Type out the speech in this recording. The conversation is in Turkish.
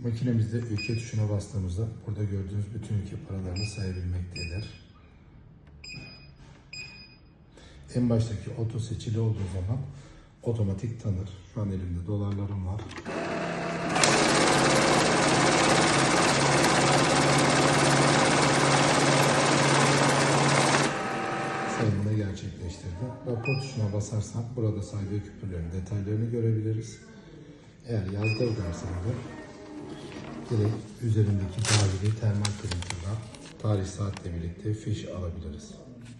Makinemizde ülke tuşuna bastığımızda burada gördüğünüz bütün ülke paralarını sayabilmektedir. En baştaki oto seçili olduğu zaman otomatik tanır. Şu an elimde dolarlarım var. Sayımını gerçekleştirdi. Rapor tuşuna basarsam burada saydığı küpürlerin detaylarını görebiliriz. Eğer yazda ödersem de direkt üzerindeki tarihi termal printer'dan tarih saatle birlikte fiş alabiliriz.